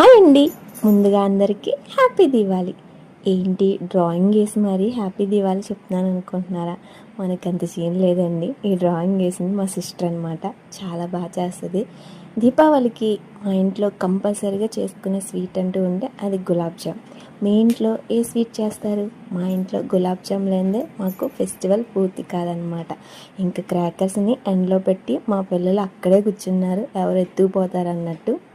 Hi అండి. ముందుగా అందరికీ హ్యాపీ దివాళీ. ఏంటి డ్రాయింగ్ వేసి మరీ హ్యాపీ దివాళీ చెప్తున్నాను అనుకుంటున్నారా? మనకంత సీన్ లేదండి. ఈ డ్రాయింగ్ వేసింది మా సిస్టర్ అనమాట. చాలా బాగా చేస్తుంది. దీపావళికి మా ఇంట్లో కంపల్సరీగా చేసుకునే స్వీట్ అంటూ ఉంటే అది గులాబ్ జామ్. మీ ఇంట్లో ఏ స్వీట్ చేస్తారు? మా ఇంట్లో గులాబ్ జామ్ లేదే మాకు ఫెస్టివల్ పూర్తి కాదనమాట. ఇంకా క్రాకర్స్ని ఎండ్లో పెట్టి మా పిల్లలు అక్కడే కూర్చున్నారు, ఎవరు ఎత్తుకుపోతారు అన్నట్టు.